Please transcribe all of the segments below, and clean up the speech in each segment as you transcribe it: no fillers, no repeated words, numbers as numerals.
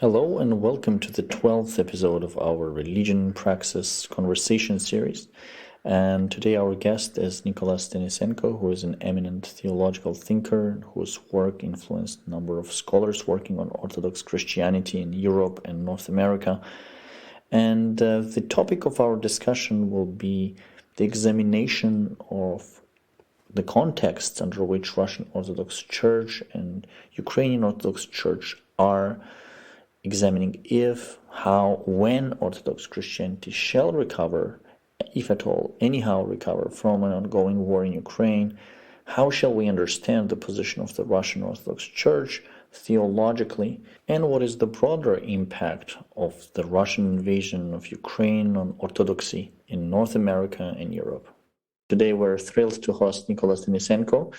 Hello and welcome to the 12th episode of our Religion Praxis conversation series. And today our guest is Denysenko, who is an eminent theological thinker whose work influenced a number of scholars working on Orthodox Christianity in Europe and North America. And the topic of our discussion will be the examination of the context under which Russian Orthodox Church and Ukrainian Orthodox Church are examining if, how, when Orthodox Christianity shall recover, if at all, anyhow recover from an ongoing war in Ukraine. How shall we understand the position of the Russian Orthodox Church theologically, and what is the broader impact of the Russian invasion of Ukraine on Orthodoxy in North America and Europe? Today we're thrilled to host Denysenko,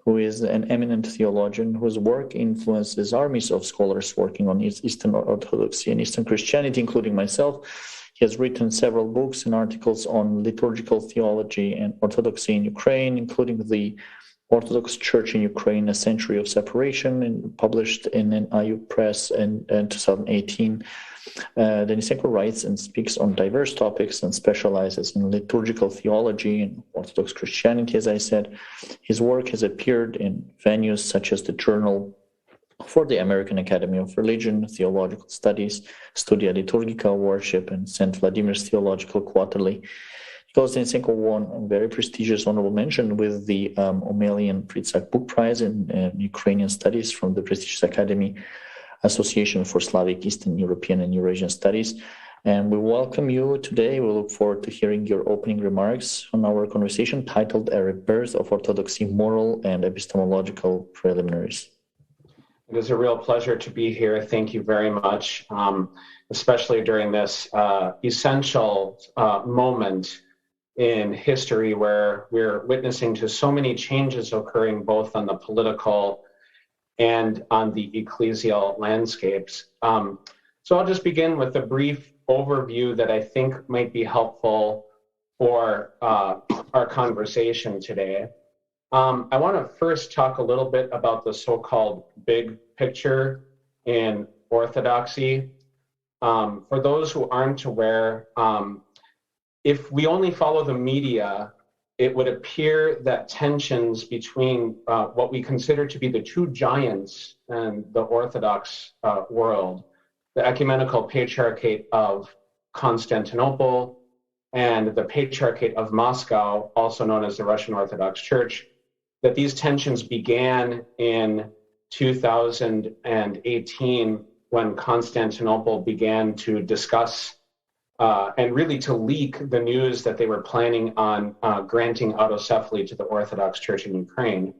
who is an eminent theologian whose work influences armies of scholars working on Eastern Orthodoxy and Eastern Christianity, including myself. He has written several books and articles on liturgical theology and Orthodoxy in Ukraine, including the Orthodox Church in Ukraine, A Century of Separation, and published in an IU Press in 2018. Denysenko writes and speaks on diverse topics and specializes in liturgical theology and Orthodox Christianity, as I said. His work has appeared in venues such as the Journal for the American Academy of Religion, Theological Studies, Studia Liturgica, Worship, and St. Vladimir's Theological Quarterly. Because Denysenko won a very prestigious honorable mention with the Omelian Pritsak Book Prize in Ukrainian Studies from the prestigious Academy Association for Slavic, Eastern European, and Eurasian Studies. And we welcome you today. We look forward to hearing your opening remarks on our conversation titled A Rebirth of Orthodoxy, Moral and Epistemological Preliminaries. It is a real pleasure to be here. Thank you very much, especially during this essential moment in history where we're witnessing to so many changes occurring both on the political and on the ecclesial landscapes. So I'll just begin with a brief overview that I think might be helpful for our conversation today. I want to first talk a little bit about the so-called big picture in Orthodoxy. For those who aren't aware, if we only follow the media, it would appear that tensions between what we consider to be the two giants in the Orthodox world, the Ecumenical Patriarchate of Constantinople and the Patriarchate of Moscow, also known as the Russian Orthodox Church, that these tensions began in 2018 when Constantinople began to discuss and really to leak the news that they were planning on granting autocephaly to the Orthodox Church in Ukraine.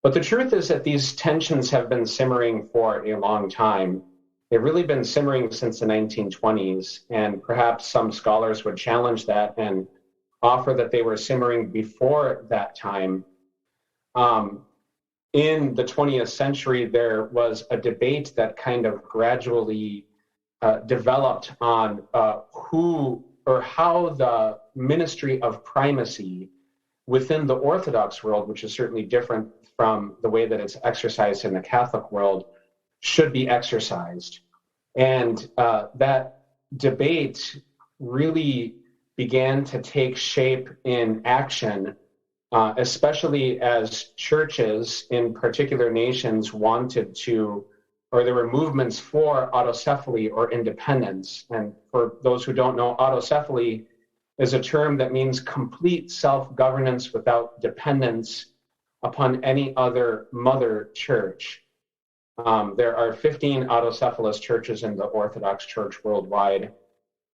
But the truth is that these tensions have been simmering for a long time. They've really been simmering since the 1920s, and perhaps some scholars would challenge that and offer that they were simmering before that time. In the 20th century, there was a debate that kind of gradually developed on who or how the ministry of primacy within the Orthodox world, which is certainly different from the way that it's exercised in the Catholic world, should be exercised. And that debate really began to take shape in action, especially as churches in particular nations wanted to, or there were movements for autocephaly or independence. And for those who don't know, autocephaly is a term that means complete self-governance without dependence upon any other mother church. There are 15 autocephalous churches in the Orthodox Church worldwide.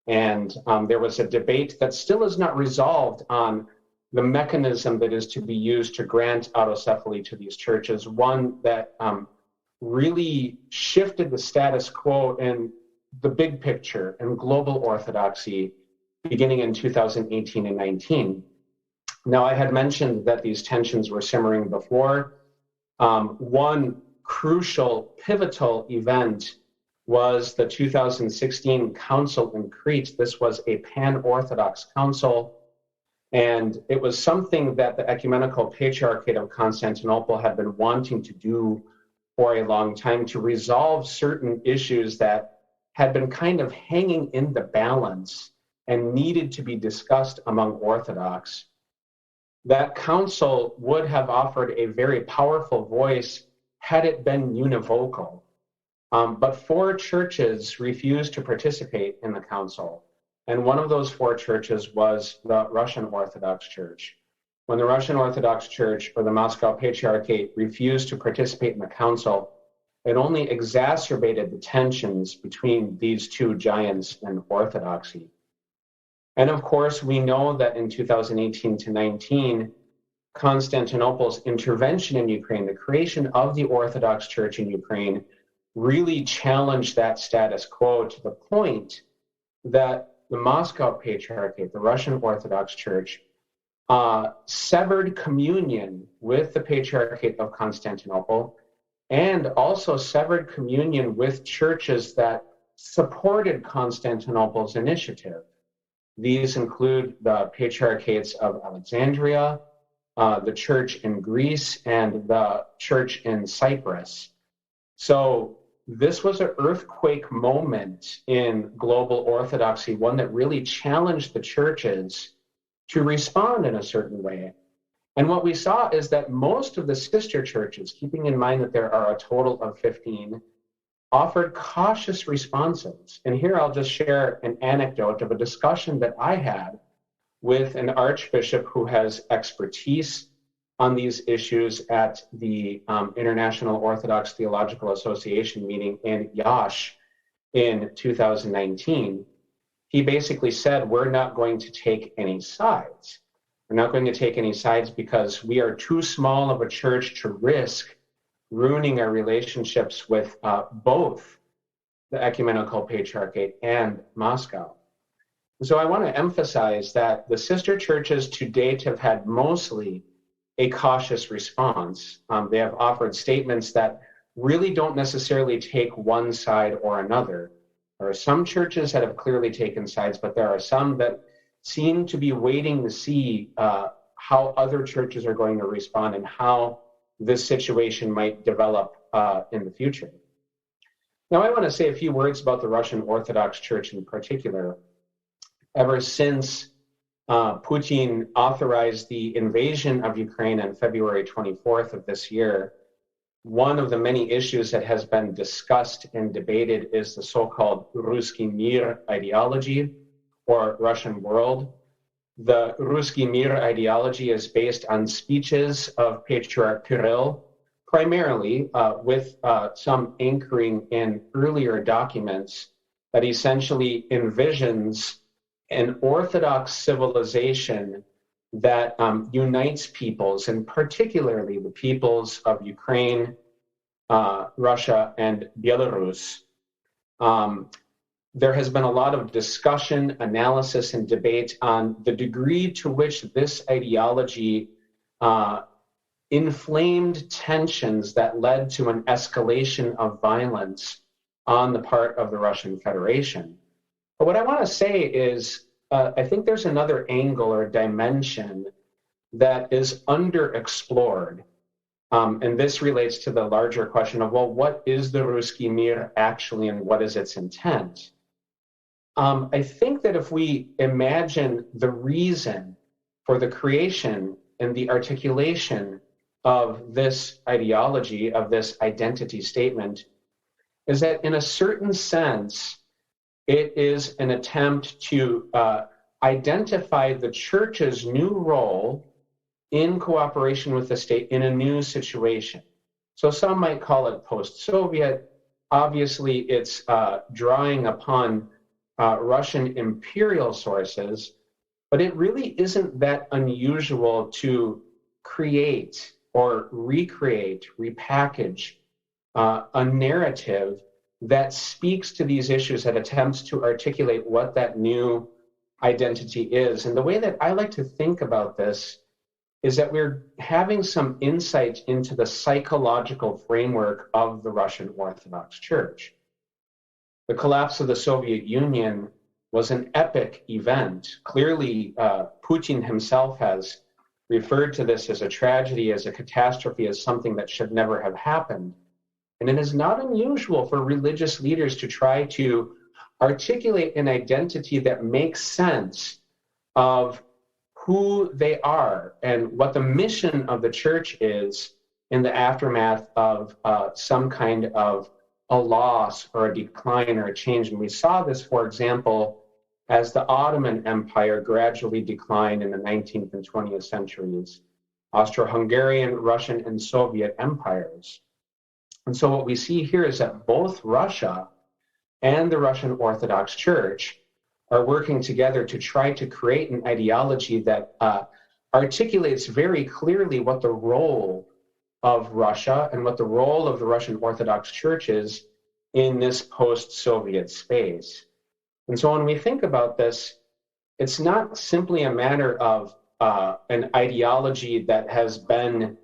And there was a debate that still is not resolved on the mechanism that is to be used to grant autocephaly to these churches, one that really shifted the status quo in the big picture and global orthodoxy beginning in 2018 and 19. Now, I had mentioned that these tensions were simmering before. One crucial, pivotal event was the 2016 Council in Crete. This was a pan-Orthodox council, and it was something that the Ecumenical Patriarchate of Constantinople had been wanting to do for a long time, to resolve certain issues that had been kind of hanging in the balance and needed to be discussed among Orthodox. That council would have offered a very powerful voice had it been univocal. But 4 churches refused to participate in the council. And one of those 4 churches was the Russian Orthodox Church. When the Russian Orthodox Church or the Moscow Patriarchate refused to participate in the council, it only exacerbated the tensions between these 2 giants in Orthodoxy. And of course, we know that in 2018 to 19, Constantinople's intervention in Ukraine, the creation of the Orthodox Church in Ukraine, really challenged that status quo to the point that the Moscow Patriarchate, the Russian Orthodox Church, severed communion with the Patriarchate of Constantinople, and also severed communion with churches that supported Constantinople's initiative. These include the Patriarchates of Alexandria, the church in Greece, and the church in Cyprus. So this was an earthquake moment in global orthodoxy, one that really challenged the churches to respond in a certain way. And what we saw is that most of the sister churches, keeping in mind that there are a total of 15, offered cautious responses. And here I'll just share an anecdote of a discussion that I had with an archbishop who has expertise on these issues at the International Orthodox Theological Association meeting in Yash in 2019. He basically said, we're not going to take any sides. We're not going to take any sides because we are too small of a church to risk ruining our relationships with both the Ecumenical Patriarchate and Moscow. So I want to emphasize that the sister churches to date have had mostly a cautious response. They have offered statements that really don't necessarily take one side or another. There are some churches that have clearly taken sides, but there are some that seem to be waiting to see how other churches are going to respond and how this situation might develop in the future. Now, I want to say a few words about the Russian Orthodox Church in particular. Ever since Putin authorized the invasion of Ukraine on February 24th of this year, one of the many issues that has been discussed and debated is the so-called Ruski Mir ideology, or Russian world. The Ruski Mir ideology is based on speeches of Patriarch Kirill, primarily with some anchoring in earlier documents that essentially envisions an Orthodox civilization that unites peoples, and particularly the peoples of Ukraine, Russia, and Belarus. There has been a lot of discussion, analysis, and debate on the degree to which this ideology inflamed tensions that led to an escalation of violence on the part of the Russian Federation. But what I want to say is, I think there's another angle or dimension that is underexplored. And this relates to the larger question of, well, what is the Ruski Mir actually, and what is its intent? I think that if we imagine the reason for the creation and the articulation of this ideology, of this identity statement, is that in a certain sense, it is an attempt to identify the church's new role in cooperation with the state in a new situation. So some might call it post-Soviet. Obviously, it's drawing upon Russian imperial sources, but it really isn't that unusual to create or recreate, repackage a narrative that speaks to these issues, that attempts to articulate what that new identity is. And the way that I like to think about this is that we're having some insight into the psychological framework of the Russian Orthodox Church. The collapse of the Soviet Union was an epic event. Clearly, Putin himself has referred to this as a tragedy, as a catastrophe, as something that should never have happened. And it is not unusual for religious leaders to try to articulate an identity that makes sense of who they are and what the mission of the church is in the aftermath of some kind of a loss or a decline or a change. And we saw this, for example, as the Ottoman Empire gradually declined in the 19th and 20th centuries, Austro-Hungarian, Russian, and Soviet empires. And so what we see here is that both Russia and the Russian Orthodox Church are working together to try to create an ideology that articulates very clearly what the role of Russia and what the role of the Russian Orthodox Church is in this post-Soviet space. And so when we think about this, it's not simply a matter of an ideology that has been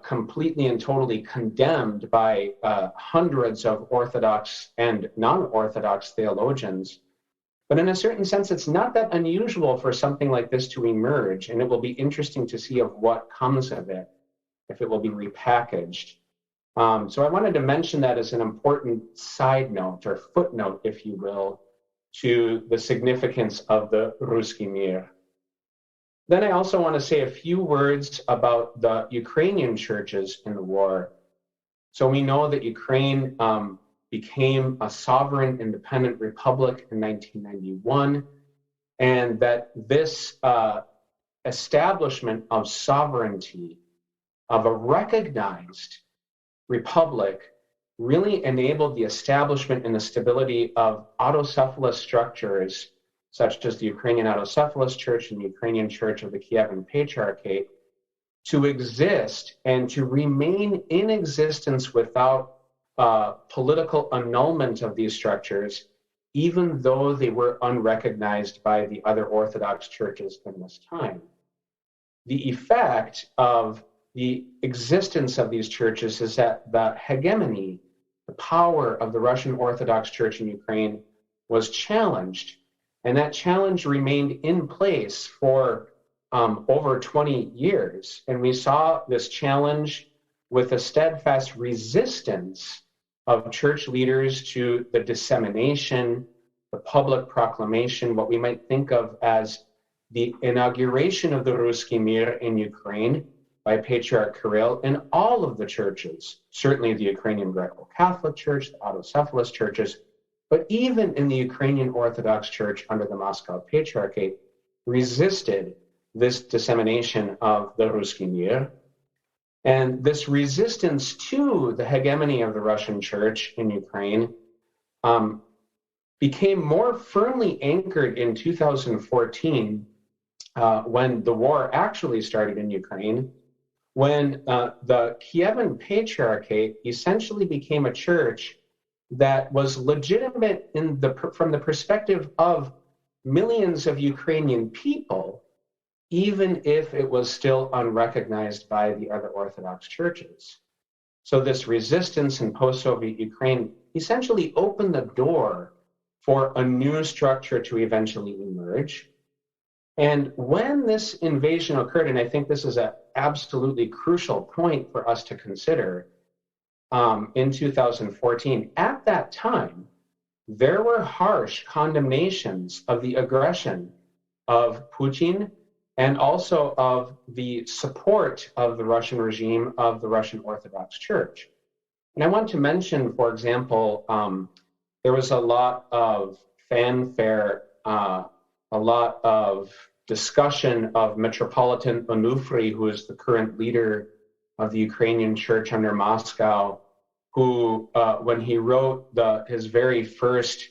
completely and totally condemned by hundreds of Orthodox and non-Orthodox theologians. But in a certain sense, it's not that unusual for something like this to emerge, and it will be interesting to see of what comes of it, if it will be repackaged. So I wanted to mention that as an important side note, or footnote, if you will, to the significance of the Ruski Mir. Then I also want to say a few words about the Ukrainian churches in the war. So we know that Ukraine became a sovereign independent republic in 1991, and that this establishment of sovereignty, of a recognized republic, really enabled the establishment and the stability of autocephalous structures such as the Ukrainian Autocephalous Church and the Ukrainian Church of the Kievan Patriarchate, to exist and to remain in existence without political annulment of these structures, even though they were unrecognized by the other Orthodox churches in this time. The effect of the existence of these churches is that the hegemony, the power of the Russian Orthodox Church in Ukraine, was challenged. And that challenge remained in place for over 20 years. And we saw this challenge with a steadfast resistance of church leaders to the dissemination, the public proclamation, what we might think of as the inauguration of the Ruski Mir in Ukraine by Patriarch Kirill in all of the churches, certainly the Ukrainian Greco-Catholic Church, the Autocephalous churches, but even in the Ukrainian Orthodox Church under the Moscow Patriarchate, resisted this dissemination of the Ruski Mir. And this resistance to the hegemony of the Russian Church in Ukraine became more firmly anchored in 2014 when the war actually started in Ukraine, when the Kievan Patriarchate essentially became a church that was legitimate from the perspective of millions of Ukrainian people, even if it was still unrecognized by the other Orthodox churches. So this resistance in post-Soviet Ukraine essentially opened the door for a new structure to eventually emerge. And when this invasion occurred, and I think this is an absolutely crucial point for us to consider, in 2014, at that time, there were harsh condemnations of the aggression of Putin and also of the support of the Russian regime of the Russian Orthodox Church. And I want to mention, for example, there was a lot of fanfare, a lot of discussion of Metropolitan Onufry, who is the current leader of the Ukrainian Church under Moscow, who, when he wrote his very first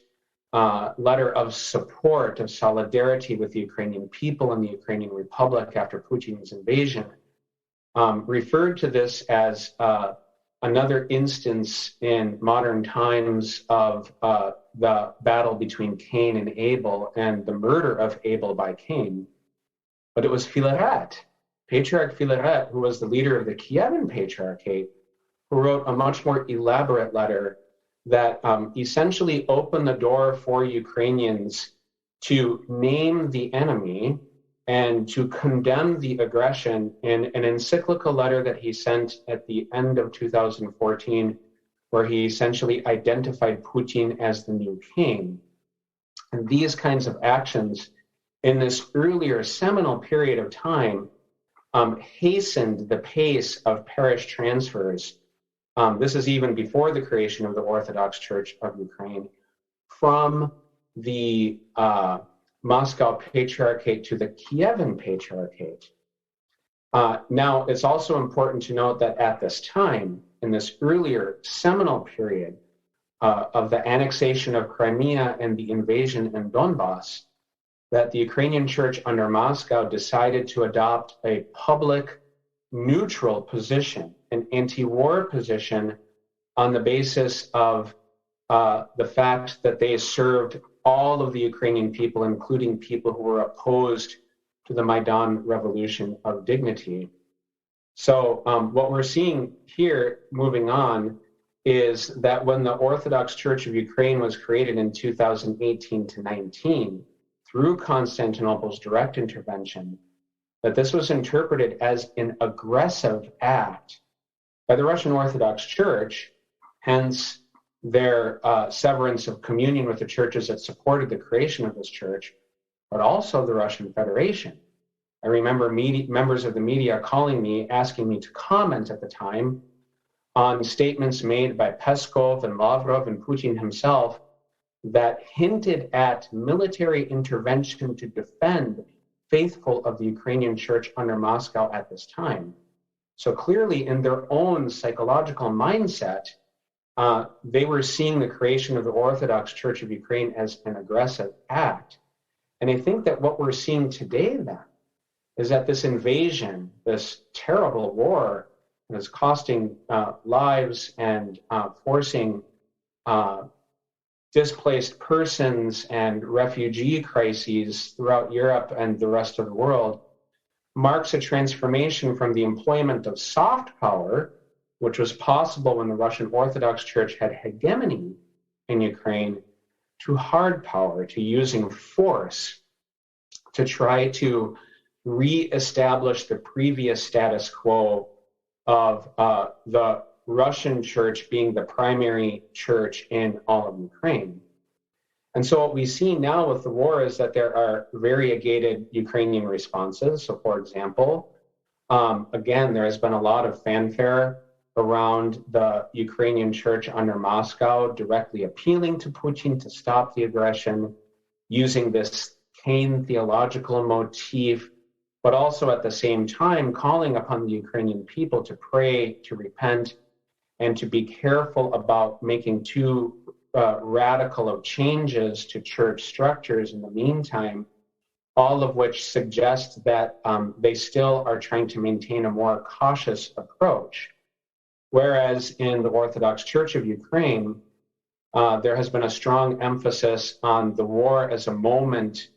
letter of support, of solidarity with the Ukrainian people and the Ukrainian Republic after Putin's invasion, referred to this as another instance in modern times of the battle between Cain and Abel and the murder of Abel by Cain. But it was Philaret, Patriarch Philaret, who was the leader of the Kievan Patriarchate, who wrote a much more elaborate letter that essentially opened the door for Ukrainians to name the enemy and to condemn the aggression in an encyclical letter that he sent at the end of 2014, where he essentially identified Putin as the new king. And these kinds of actions in this earlier seminal period of time hastened the pace of parish transfers. This is even before the creation of the Orthodox Church of Ukraine, from the Moscow Patriarchate to the Kievan Patriarchate. Now, it's also important to note that at this time, in this earlier seminal period of the annexation of Crimea and the invasion in Donbass, that the Ukrainian Church under Moscow decided to adopt a public, neutral position, an anti-war position, on the basis of the fact that they served all of the Ukrainian people, including people who were opposed to the Maidan Revolution of Dignity. So what we're seeing here, moving on, is that when the Orthodox Church of Ukraine was created in 2018 to 19, through Constantinople's direct intervention, that this was interpreted as an aggressive act by the Russian Orthodox Church, hence their severance of communion with the churches that supported the creation of this church, but also the Russian Federation. I remember members of the media calling me, asking me to comment at the time on statements made by Peskov and Lavrov and Putin himself that hinted at military intervention to defend faithful of the Ukrainian church under Moscow at this time. So clearly, in their own psychological mindset, they were seeing the creation of the Orthodox Church of Ukraine as an aggressive act. And I think that what we're seeing today then is that this invasion, this terrible war that is costing lives and forcing displaced persons and refugee crises throughout Europe and the rest of the world, marks a transformation from the employment of soft power, which was possible when the Russian Orthodox Church had hegemony in Ukraine, to hard power, to using force to try to reestablish the previous status quo of the Russian church being the primary church in all of Ukraine. And so what we see now with the war is that there are variegated Ukrainian responses. So for example, again, there has been a lot of fanfare around the Ukrainian church under Moscow directly appealing to Putin to stop the aggression, using this Cain theological motif, but also at the same time calling upon the Ukrainian people to pray, to repent, and to be careful about making too radical of changes to church structures in the meantime, all of which suggest that they still are trying to maintain a more cautious approach. Whereas in the Orthodox Church of Ukraine, there has been a strong emphasis on the war as a moment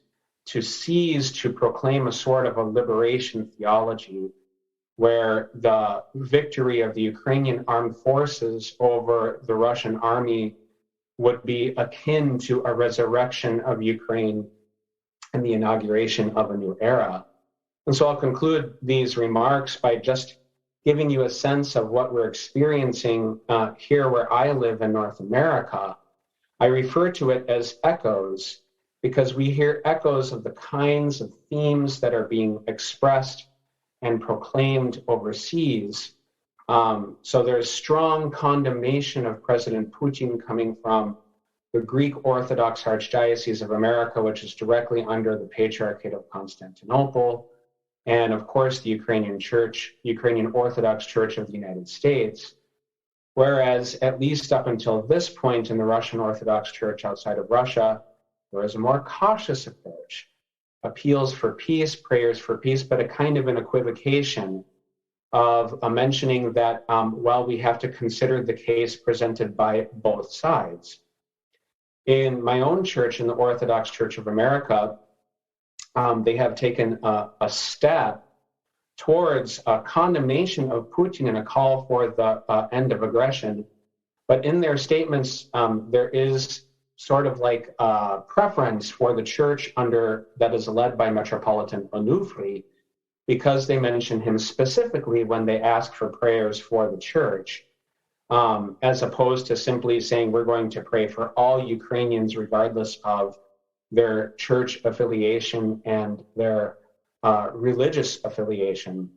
to seize, to proclaim a sort of a liberation theology, where the victory of the Ukrainian armed forces over the Russian army would be akin to a resurrection of Ukraine and the inauguration of a new era. And so I'll conclude these remarks by just giving you a sense of what we're experiencing here where I live in North America. I refer to it as echoes because we hear echoes of the kinds of themes that are being expressed and proclaimed overseas. So there's strong condemnation of President Putin coming from the Greek Orthodox Archdiocese of America, which is directly under the Patriarchate of Constantinople, and of course the Ukrainian Church, Ukrainian Orthodox Church of the United States. Whereas at least up until this point in the Russian Orthodox Church outside of Russia, there is a more cautious approach. Appeals for peace, prayers for peace, but a kind of an equivocation of mentioning that, we have to consider the case presented by both sides. In my own church, in the Orthodox Church of America, they have taken a step towards a condemnation of Putin and a call for the end of aggression. But in their statements, there is sort of like a preference for the church that is led by Metropolitan Onufri, because they mention him specifically when they ask for prayers for the church, as opposed to simply saying we're going to pray for all Ukrainians regardless of their church affiliation and their religious affiliation.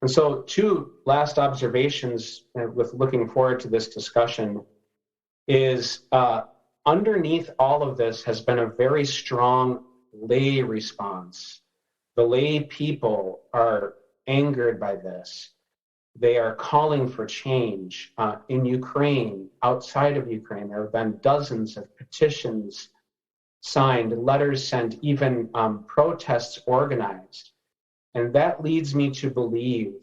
And so, two last observations with looking forward to this discussion is underneath all of this has been a very strong lay response. The lay people are angered by this. They are calling for change. In Ukraine, outside of Ukraine, there have been dozens of petitions signed, letters sent, even protests organized. And that leads me to believe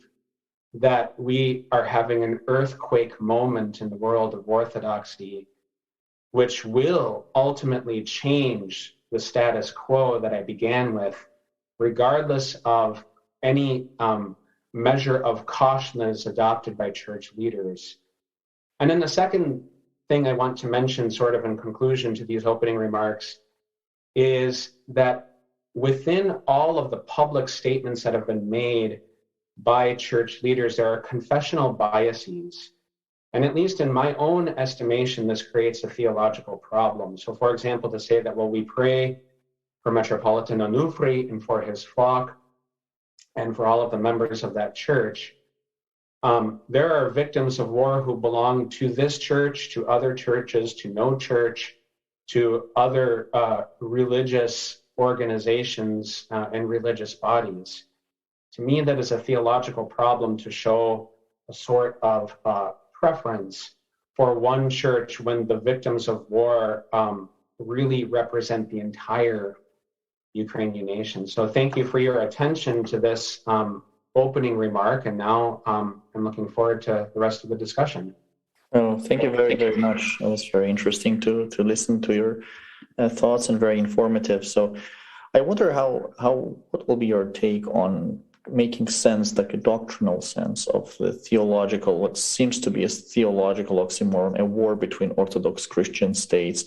that we are having an earthquake moment in the world of Orthodoxy, which will ultimately change the status quo that I began with, regardless of any measure of caution that is adopted by church leaders. And then the second thing I want to mention, sort of in conclusion to these opening remarks, is that within all of the public statements that have been made by church leaders, there are confessional biases. And at least in my own estimation, this creates a theological problem. So, for example, to say that, well, we pray for Metropolitan Onufri and for his flock and for all of the members of that church, there are victims of war who belong to this church, to other churches, to no church, to other religious organizations and religious bodies. To me, that is a theological problem to show a sort of preference for one church when the victims of war really represent the entire Ukrainian nation. So thank you for your attention to this opening remark, and now I'm looking forward to the rest of the discussion. Oh, thank you very, very much. It was very interesting to listen to your thoughts and very informative. So I wonder what will be your take on making sense, like a doctrinal sense of the theological, what seems to be a theological oxymoron, a war between Orthodox Christian states.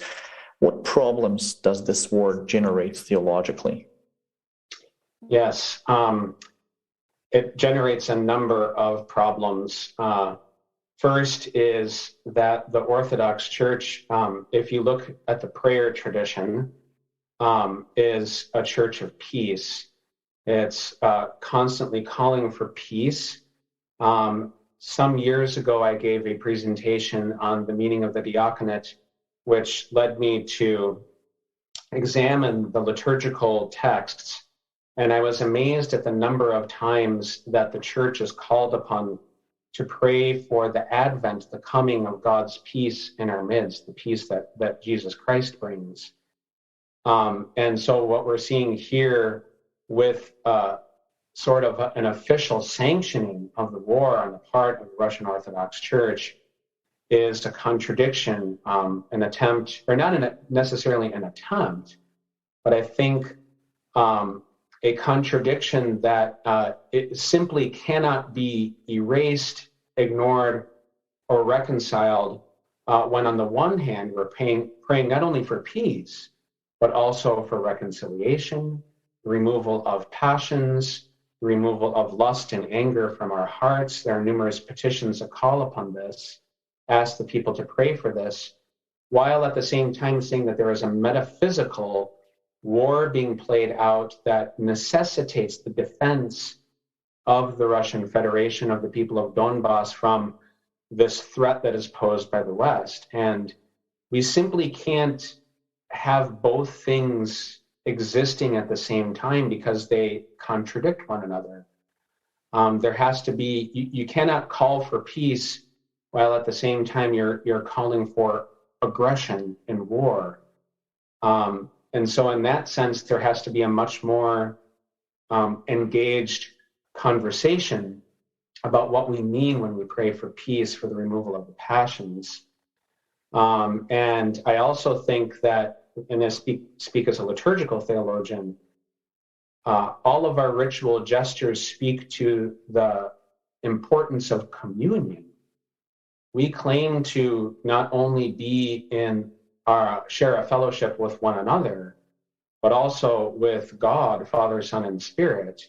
What problems does this war generate theologically? Yes, it generates a number of problems. First is that the Orthodox Church, if you look at the prayer tradition, is a church of peace. It's constantly calling for peace. Some years ago, I gave a presentation on the meaning of the diaconate, which led me to examine the liturgical texts. And I was amazed at the number of times that the church is called upon to pray for the advent, the coming of God's peace in our midst, the peace that Jesus Christ brings. And so what we're seeing here with sort of an official sanctioning of the war on the part of the Russian Orthodox Church is a contradiction, an attempt, or not necessarily an attempt, but I think a contradiction that it simply cannot be erased, ignored, or reconciled when on the one hand we're praying not only for peace, but also for reconciliation, removal of passions, removal of lust and anger from our hearts. There are numerous petitions that call upon this, ask the people to pray for this, while at the same time saying that there is a metaphysical war being played out that necessitates the defense of the Russian Federation, of the people of Donbass, from this threat that is posed by the West. And we simply can't have both things existing at the same time because they contradict one another. There has to be, you cannot call for peace while at the same time you're calling for aggression and war. And so in that sense, there has to be a much more engaged conversation about what we mean when we pray for peace, for the removal of the passions. And I also think that, and I speak as a liturgical theologian, all of our ritual gestures speak to the importance of communion. We claim to not only be in share a fellowship with one another, but also with God, Father, Son, and Spirit.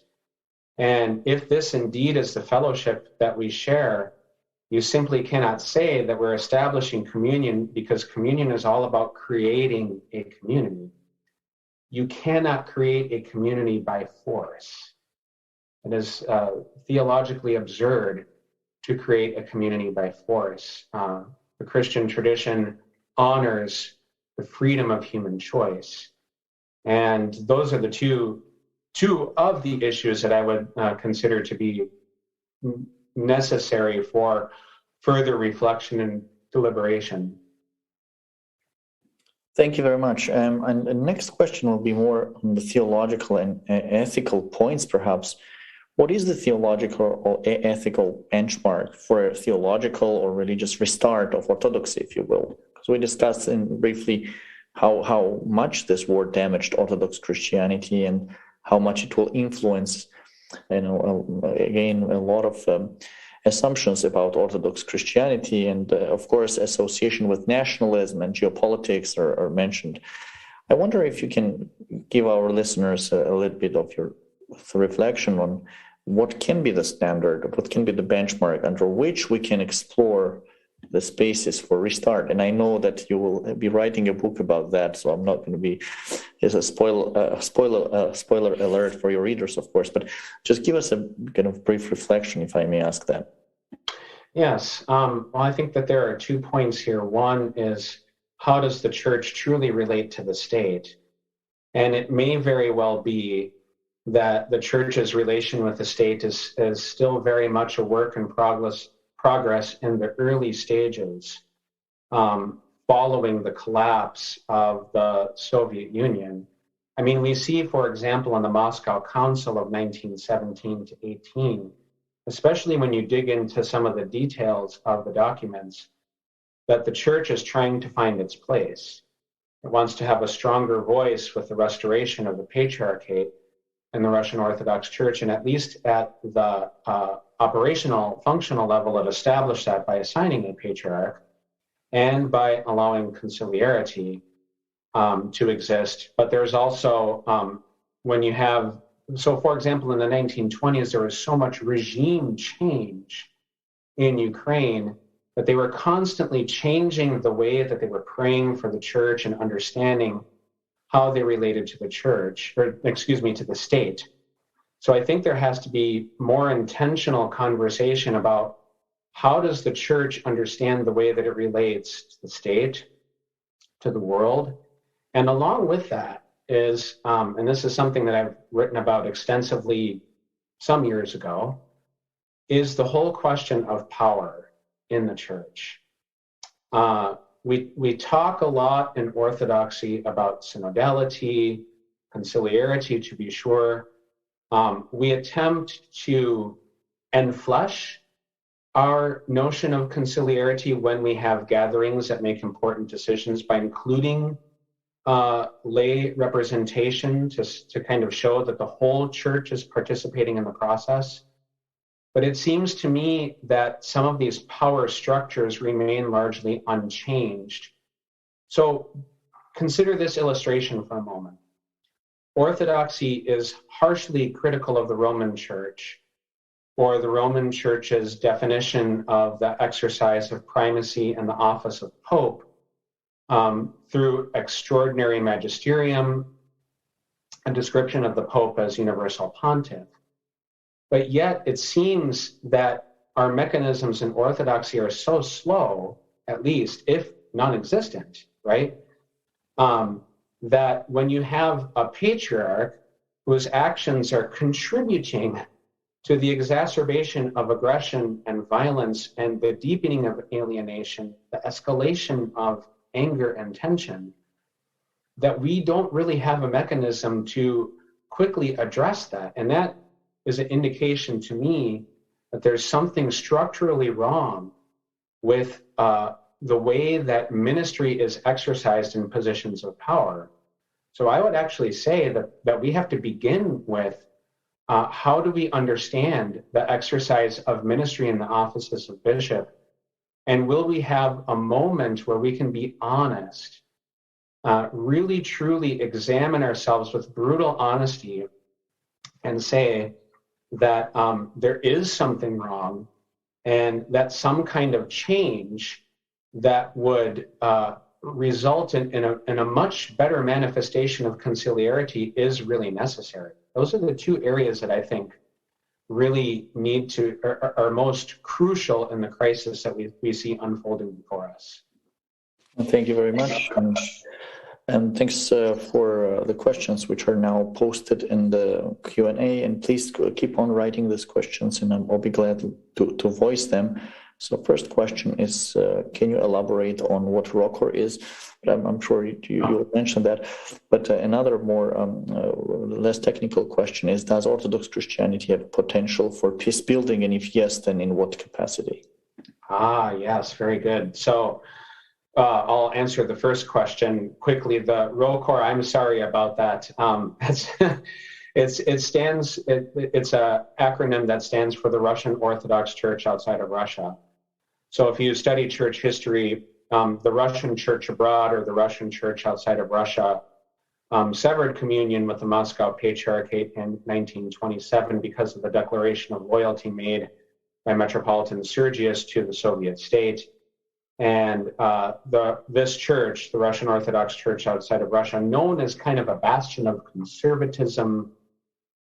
And if this indeed is the fellowship that we share, you simply cannot say that we're establishing communion, because communion is all about creating a community. You cannot create a community by force. It is theologically absurd to create a community by force. The Christian tradition honors the freedom of human choice. And those are the two of the issues that I would consider to be necessary for further reflection and deliberation. Thank you very much. And the next question will be more on the theological and ethical points, perhaps. What is the theological or ethical benchmark for a theological or religious restart of orthodoxy, if you will? Because we discussed briefly how much this war damaged Orthodox Christianity and how much it will influence, again, a lot of assumptions about Orthodox Christianity, and of course association with nationalism and geopolitics are mentioned. I wonder if you can give our listeners a little bit of your reflection on what can be the standard, what can be the benchmark under which we can explore the spaces for restart. And I know that you will be writing a book about that, so I'm not going to be as a spoiler alert for your readers, of course, but just give us a kind of brief reflection, if I may ask that. Yes. Well, I think that there are 2 points here. One is, how does the church truly relate to the state? And it may very well be that the church's relation with the state is still very much a work in progress in the early stages, following the collapse of the Soviet Union. I mean, we see, for example, in the Moscow Council of 1917 to 18, especially when you dig into some of the details of the documents, that the church is trying to find its place. It wants to have a stronger voice with the restoration of the Patriarchate in the Russian Orthodox Church, and at least at the operational, functional level, it established that by assigning a patriarch and by allowing conciliarity to exist. But there's also, when you have, so for example, in the 1920s, there was so much regime change in Ukraine that they were constantly changing the way that they were praying for the church and understanding how they related to the church, or to the state. So I think there has to be more intentional conversation about how does the church understand the way that it relates to the state, to the world. And along with that is, and this is something that I've written about extensively some years ago, is the whole question of power in the church. We talk a lot in Orthodoxy about synodality, conciliarity, to be sure. We attempt to enflesh our notion of conciliarity when we have gatherings that make important decisions by including lay representation to kind of show that the whole church is participating in the process. But it seems to me that some of these power structures remain largely unchanged. So consider this illustration for a moment. Orthodoxy is harshly critical of the Roman Church, or the Roman Church's definition of the exercise of primacy and the office of Pope through extraordinary magisterium, a description of the Pope as universal pontiff. But yet it seems that our mechanisms in Orthodoxy are so slow, at least, if non-existent, right? That when you have a patriarch whose actions are contributing to the exacerbation of aggression and violence and the deepening of alienation, the escalation of anger and tension, that we don't really have a mechanism to quickly address that. And that is an indication to me that there's something structurally wrong with the way that ministry is exercised in positions of power. So I would actually say that we have to begin with how do we understand the exercise of ministry in the offices of bishop? And will we have a moment where we can be honest, really truly examine ourselves with brutal honesty and say that there is something wrong and that some kind of change that would result in a much better manifestation of conciliarity is really necessary. Those are the two areas that I think really need to are most crucial in the crisis that we see unfolding before us. Thank you very much. And thanks for the questions which are now posted in the Q&A. And please keep on writing these questions, and I'll be glad to voice them. So first question is, can you elaborate on what ROCOR is? But I'm sure you mentioned that. But another more less technical question is, does Orthodox Christianity have potential for peace building? And if yes, then in what capacity? Yes, very good. So I'll answer the first question quickly. The ROCOR, I'm sorry about that. It's an acronym that stands for the Russian Orthodox Church outside of Russia. So if you study church history, the Russian church abroad or the Russian church outside of Russia severed communion with the Moscow Patriarchate in 1927 because of the declaration of loyalty made by Metropolitan Sergius to the Soviet state. And this church, the Russian Orthodox Church outside of Russia, known as kind of a bastion of conservatism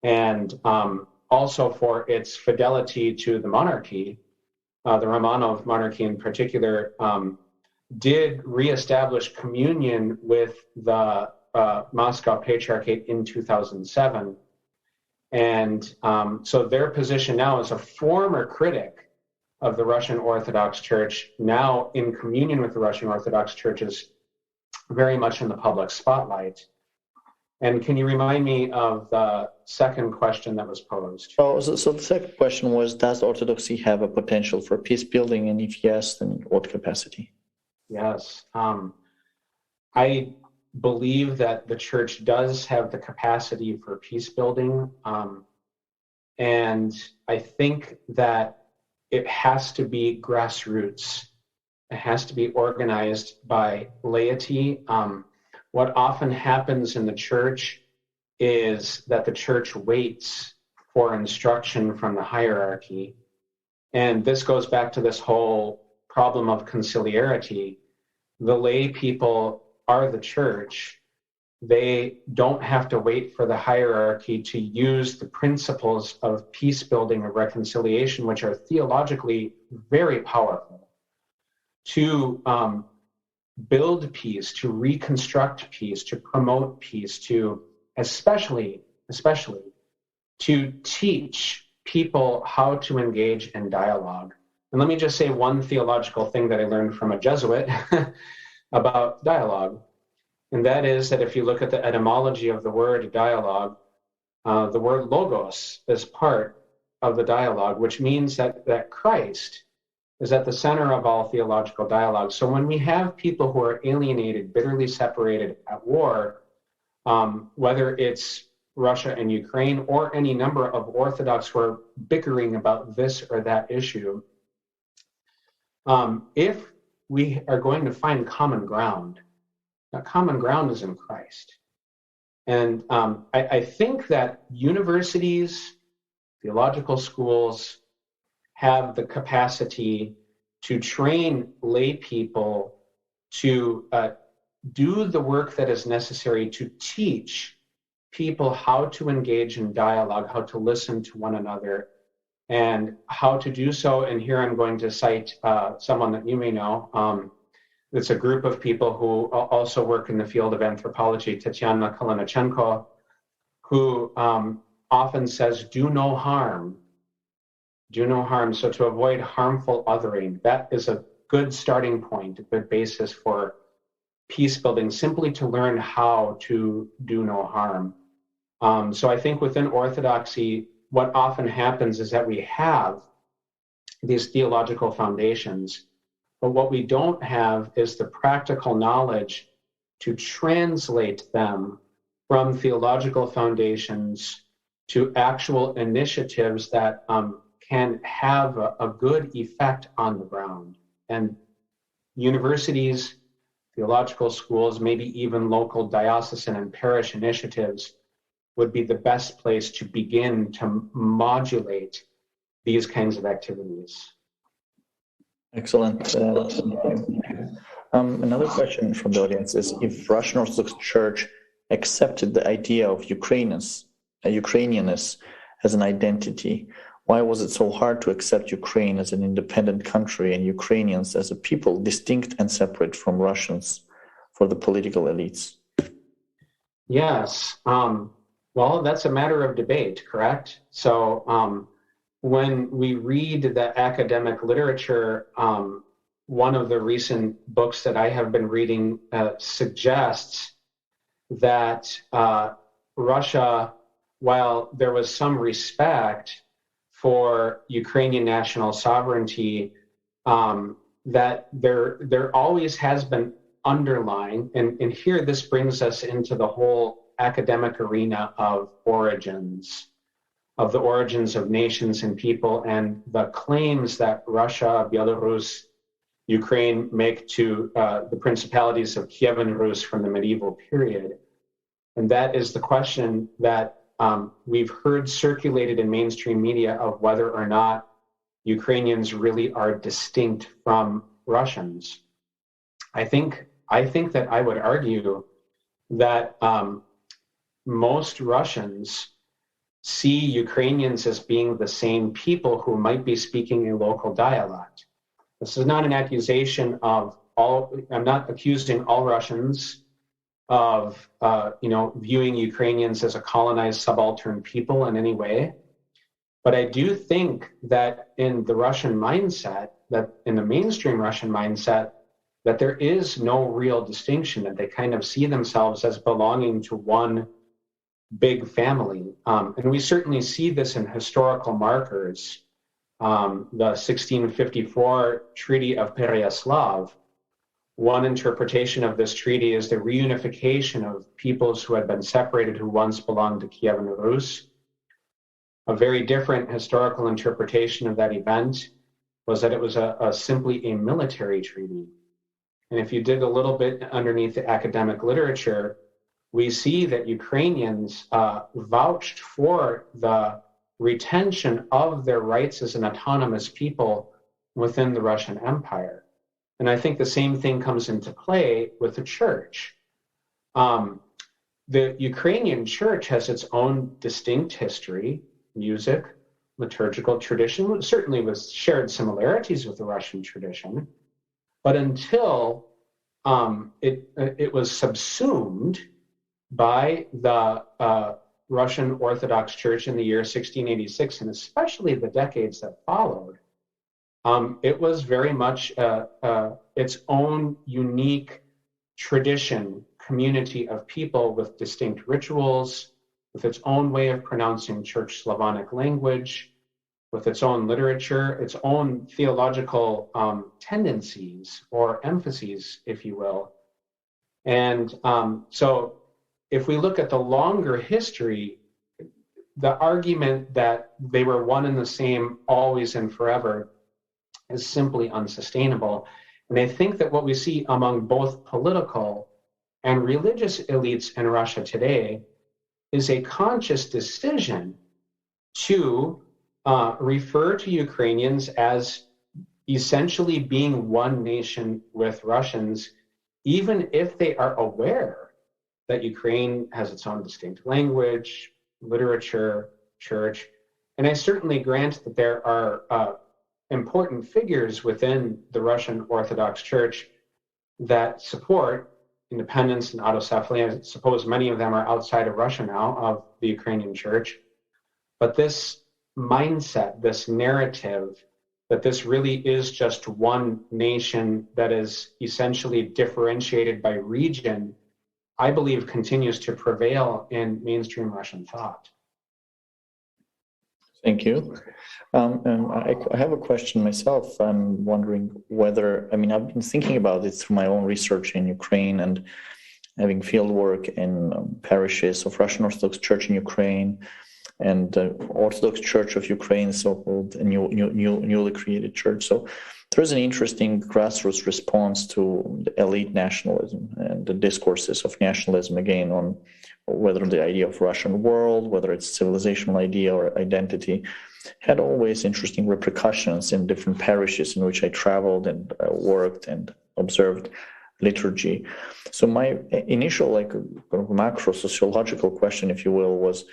and also for its fidelity to the monarchy, the Romanov monarchy in particular, did reestablish communion with the Moscow Patriarchate in 2007. And so their position now as a former critic of the Russian Orthodox Church, now in communion with the Russian Orthodox Church, is very much in the public spotlight. And can you remind me of the second question that was posed? So the second question was, does Orthodoxy have a potential for peace building? And if yes, then in what capacity? Yes. I believe that the church does have the capacity for peace building. And I think that it has to be grassroots. It has to be organized by laity. What often happens in the church is that the church waits for instruction from the hierarchy. And this goes back to this whole problem of conciliarity. The lay people are the church. They don't have to wait for the hierarchy to use the principles of peace building or reconciliation, which are theologically very powerful, to build peace, to reconstruct peace, to promote peace, to especially to teach people how to engage in dialogue. And let me just say one theological thing that I learned from a Jesuit about dialogue. And that is that if you look at the etymology of the word dialogue, the word logos is part of the dialogue, which means that Christ is at the center of all theological dialogue. So when we have people who are alienated, bitterly separated at war, whether it's Russia and Ukraine or any number of Orthodox who are bickering about this or that issue, if we are going to find common ground, that common ground is in Christ. And I think that universities, theological schools have the capacity to train lay people to do the work that is necessary to teach people how to engage in dialogue, how to listen to one another, and how to do so. And here I'm going to cite someone that you may know. It's a group of people who also work in the field of anthropology, Tatiana Kalinichenko, who often says, do no harm. Do no harm. So to avoid harmful othering, that is a good starting point, a good basis for peace building, simply to learn how to do no harm. So I think within Orthodoxy, what often happens is that we have these theological foundations. But what we don't have is the practical knowledge to translate them from theological foundations to actual initiatives that can have a good effect on the ground. And universities, theological schools, maybe even local diocesan and parish initiatives would be the best place to begin to modulate these kinds of activities. Excellent. Thank you. Another question from the audience is, if Russian Orthodox Church accepted the idea of Ukrainianness as an identity, why was it so hard to accept Ukraine as an independent country and Ukrainians as a people distinct and separate from Russians for the political elites? Yes. Well, that's a matter of debate, correct? So when we read the academic literature, one of the recent books that I have been reading suggests that Russia, while there was some respect for Ukrainian national sovereignty, that there always has been underlying, and here this brings us into the whole academic arena of origins, of the origins of nations and people, and the claims that Russia, Belarus, Ukraine make to the principalities of Kiev and Rus from the medieval period. And that is the question that we've heard circulated in mainstream media of whether or not Ukrainians really are distinct from Russians. I think that I would argue that most Russians see Ukrainians as being the same people who might be speaking a local dialect. This is not an accusation of I'm not accusing all Russians of viewing Ukrainians as a colonized subaltern people in any way. But I do think that in the Russian mindset, that in the mainstream Russian mindset, that there is no real distinction, that they kind of see themselves as belonging to one big family. And we certainly see this in historical markers. The 1654 Treaty of Pereyaslav, one interpretation of this treaty is the reunification of peoples who had been separated who once belonged to Kiev and Rus. A very different historical interpretation of that event was that it was simply a military treaty. And if you dig a little bit underneath the academic literature, we see that Ukrainians vouched for the retention of their rights as an autonomous people within the Russian Empire. And I think the same thing comes into play with the church. The Ukrainian church has its own distinct history, music, liturgical tradition, certainly with shared similarities with the Russian tradition. But until it was subsumed by the Russian Orthodox Church in the year 1686, and especially the decades that followed, it was very much its own unique tradition, community of people with distinct rituals, with its own way of pronouncing Church Slavonic language, with its own literature, its own theological tendencies or emphases, if you will. And so if we look at the longer history, the argument that they were one and the same always and forever is simply unsustainable. And I think that what we see among both political and religious elites in Russia today is a conscious decision to refer to Ukrainians as essentially being one nation with Russians, even if they are aware that Ukraine has its own distinct language, literature, church. And I certainly grant that there are important figures within the Russian Orthodox Church that support independence and autocephaly. I suppose many of them are outside of Russia now, of the Ukrainian Church. But this mindset, this narrative, that this really is just one nation that is essentially differentiated by region, I believe continues to prevail in mainstream Russian thought. Thank you. I have a question myself. I'm wondering whether, I've been thinking about it through my own research in Ukraine and having field work in parishes of Russian Orthodox Church in Ukraine and Orthodox Church of Ukraine, so-called newly created church. So there's an interesting grassroots response to the elite nationalism and the discourses of nationalism, again, on whether the idea of Russian world, whether it's civilizational idea or identity, had always interesting repercussions in different parishes in which I traveled and worked and observed liturgy. So my initial macro sociological question, if you will, was,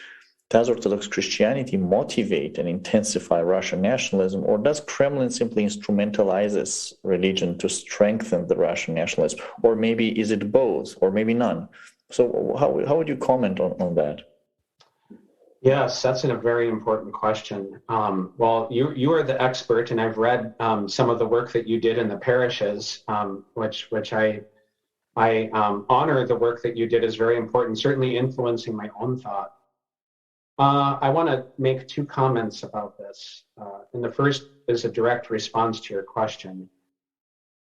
does Orthodox Christianity motivate and intensify Russian nationalism, or does Kremlin simply instrumentalizes religion to strengthen the Russian nationalism? Or maybe is it both, or maybe none? So how would you comment on that? Yes, that's a very important question. Well, you are the expert, and I've read some of the work that you did in the parishes, which I honor. The work that you did is very important, certainly influencing my own thought. I want to make two comments about this. And the first is a direct response to your question.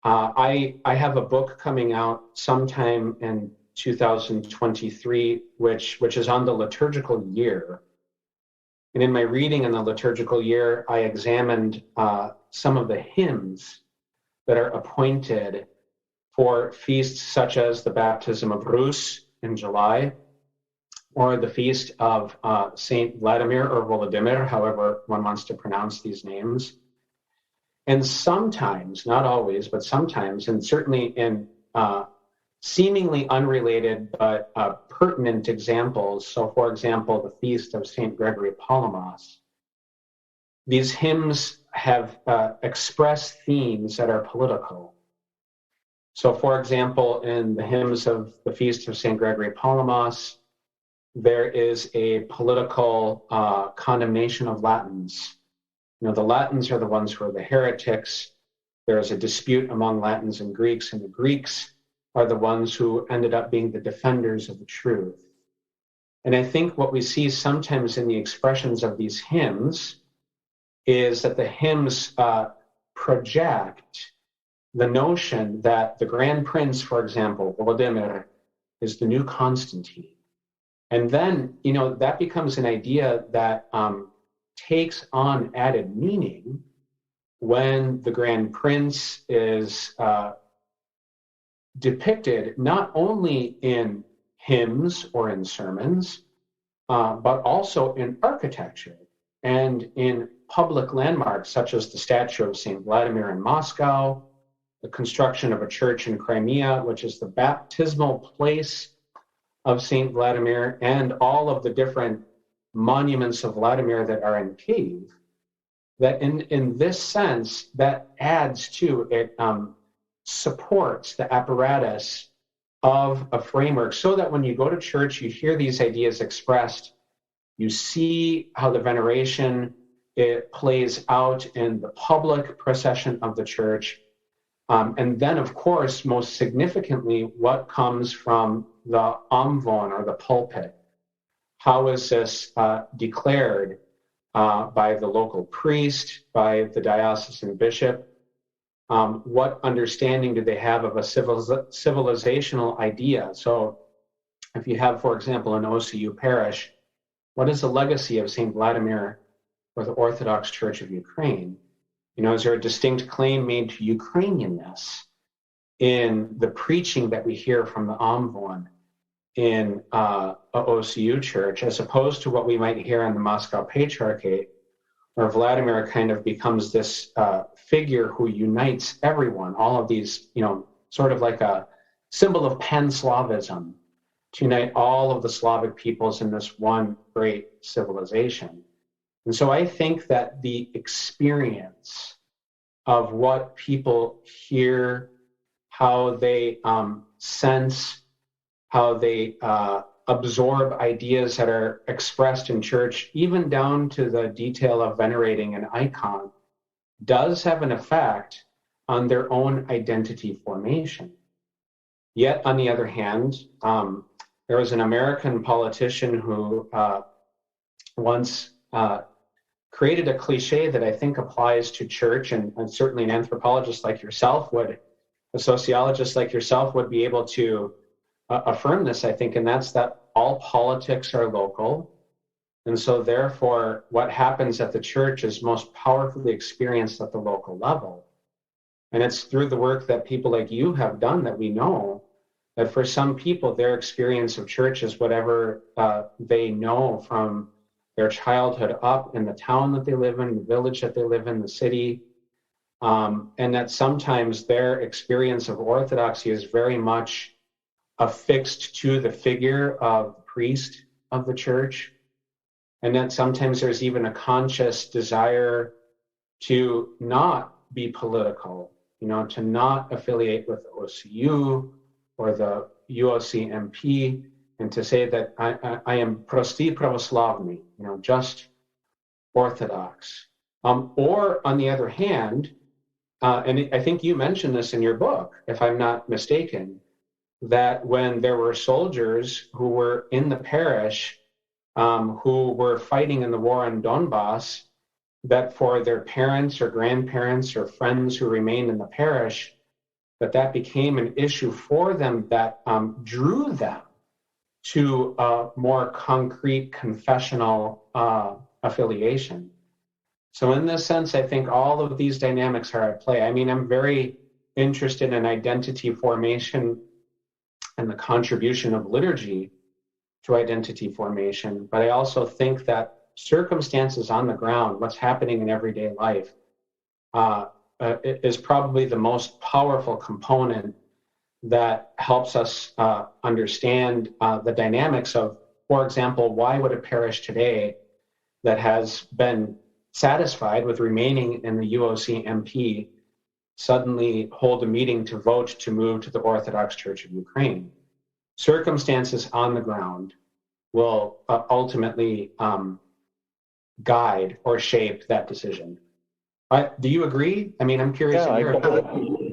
I have a book coming out sometime in 2023, which is on the liturgical year. And in my reading in the liturgical year, I examined some of the hymns that are appointed for feasts such as the baptism of Rus in July, or the feast of Saint Vladimir or Volodymyr, however one wants to pronounce these names. And sometimes, not always, but sometimes, and certainly in seemingly unrelated but pertinent examples, so for example, the feast of Saint Gregory Palamas, these hymns have expressed themes that are political. So for example, in the hymns of the feast of Saint Gregory Palamas, there is a political condemnation of Latins. The Latins are the ones who are the heretics. There is a dispute among Latins and Greeks the Greeks are the ones who ended up being the defenders of the truth. And I think what we see sometimes in the expressions of these hymns is that the hymns project the notion that the Grand Prince, for example, Volodymyr, is the new Constantine. And then, that becomes an idea that takes on added meaning when the Grand Prince is depicted not only in hymns or in sermons, but also in architecture and in public landmarks such as the statue of St. Vladimir in Moscow, the construction of a church in Crimea, which is the baptismal place of St. Vladimir, and all of the different monuments of Vladimir that are in Kyiv, that in this sense, that adds to it, supports the apparatus of a framework so that when you go to church, you hear these ideas expressed, you see how the veneration it plays out in the public procession of the church. And then, of course, most significantly, what comes from the amvon, or the pulpit. How is this declared by the local priest, by the diocesan bishop? What understanding do they have of a civilizational idea? So if you have, for example, an OCU parish, what is the legacy of St. Vladimir or the Orthodox Church of Ukraine? Is there a distinct claim made to Ukrainianness in the preaching that we hear from the amvon in a OCU church, as opposed to what we might hear in the Moscow Patriarchate, where Vladimir kind of becomes this figure who unites everyone, all of these, sort of like a symbol of pan-Slavism, to unite all of the Slavic peoples in this one great civilization. And so I think that the experience of what people hear, how they sense, how they absorb ideas that are expressed in church, even down to the detail of venerating an icon, does have an effect on their own identity formation. Yet, on the other hand, there was an American politician who once created a cliche that I think applies to church, and certainly an anthropologist like yourself would, a sociologist like yourself would be able to affirm this, I think, and that's that all politics are local. And so therefore, what happens at the church is most powerfully experienced at the local level. And it's through the work that people like you have done that we know that for some people, their experience of church is whatever they know from their childhood up in the town that they live in, the village that they live in, the city. And that sometimes their experience of orthodoxy is very much affixed to the figure of the priest of the church. And that sometimes there's even a conscious desire to not be political, to not affiliate with the OCU or the UOCMP, and to say that I am prosti pravoslavny, just Orthodox. Or on the other hand, and I think you mentioned this in your book, if I'm not mistaken, that when there were soldiers who were in the parish who were fighting in the war on Donbass, that for their parents or grandparents or friends who remained in the parish, that became an issue for them that drew them to a more concrete confessional affiliation. So in this sense, I think all of these dynamics are at play. I mean, I'm very interested in identity formation and the contribution of liturgy to identity formation, but I also think that circumstances on the ground, what's happening in everyday life, is probably the most powerful component that helps us understand the dynamics of, for example, why would a parish today that has been satisfied with remaining in the UOCMP suddenly hold a meeting to vote to move to the Orthodox Church of Ukraine? Circumstances on the ground will ultimately guide or shape that decision. Do you agree? I mean, I'm curious. Yeah, I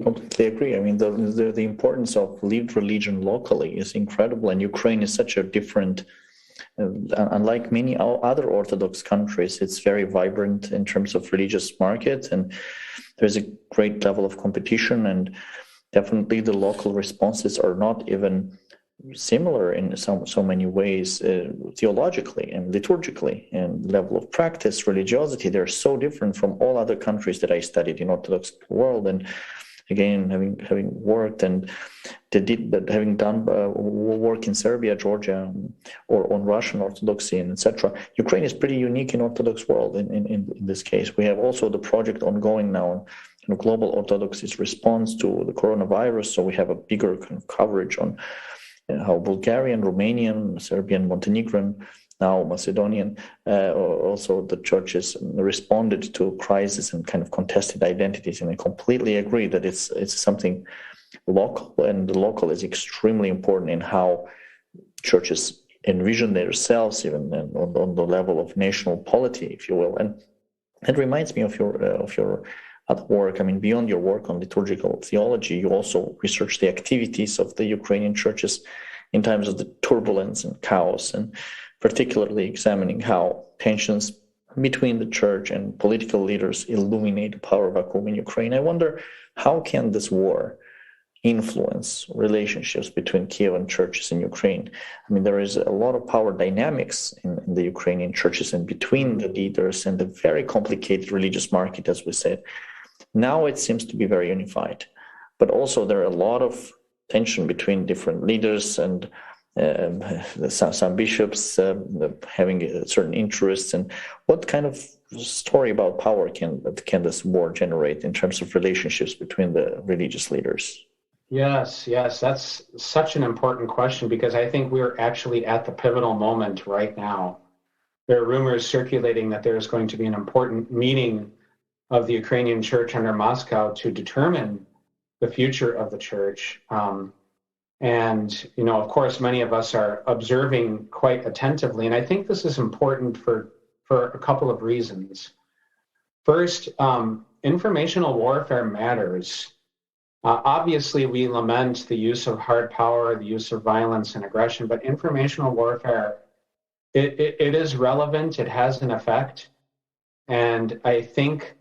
completely agree. I mean, the importance of lived religion locally is incredible, and Ukraine is such a different, unlike many other Orthodox countries, it's very vibrant in terms of religious market, and there's a great level of competition, and definitely the local responses are not even similar in so many ways, theologically and liturgically, and level of practice, religiosity. They're so different from all other countries that I studied in Orthodox world. And again, having worked and having done work in Serbia, Georgia, or on Russian Orthodoxy, and etc., Ukraine is pretty unique in Orthodox world. In this case, we have also the project ongoing now, Global Orthodoxy's response to the coronavirus. So we have a bigger kind of coverage on how Bulgarian, Romanian, Serbian, Montenegrin, now Macedonian, also the churches responded to crisis and kind of contested identities. And I completely agree that it's something local, and the local is extremely important in how churches envision themselves, even on the level of national polity, if you will. And it reminds me of your other work. I mean, beyond your work on liturgical theology, you also research the activities of the Ukrainian churches in times of the turbulence and chaos, and particularly examining how tensions between the church and political leaders illuminate the power vacuum in Ukraine. I wonder, how can this war influence relationships between Kievan churches in Ukraine? I mean, there is a lot of power dynamics in the Ukrainian churches and between the leaders, and the very complicated religious market, as we said. Now it seems to be very unified, but also there are a lot of tension between different leaders and some bishops having certain interests. And what kind of story about power can this war generate in terms of relationships between the religious leaders? Yes, that's such an important question, because I think we're actually at the pivotal moment right now. There are rumors circulating that there's going to be an important meeting of the Ukrainian church under Moscow to determine the future of the church. And, of course, many of us are observing quite attentively. And I think this is important for a couple of reasons. First, informational warfare matters. Obviously, we lament the use of hard power, the use of violence and aggression, but informational warfare, it is relevant, it has an effect. And I think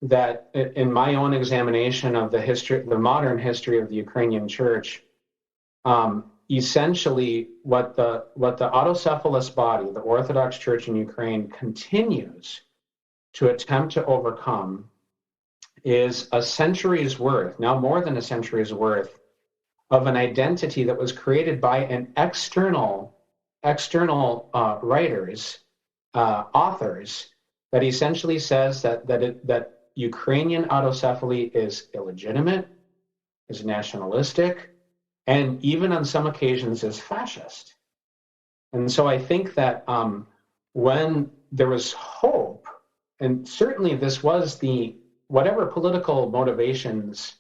that in my own examination of the modern history of the Ukrainian Church, essentially what the autocephalous body, the Orthodox Church in Ukraine, continues to attempt to overcome is a century's worth, now more than a century's worth, of an identity that was created by an external writers, authors, that essentially says that Ukrainian autocephaly is illegitimate, is nationalistic, and even on some occasions is fascist. And so I think that when there was hope, and certainly this was whatever political motivations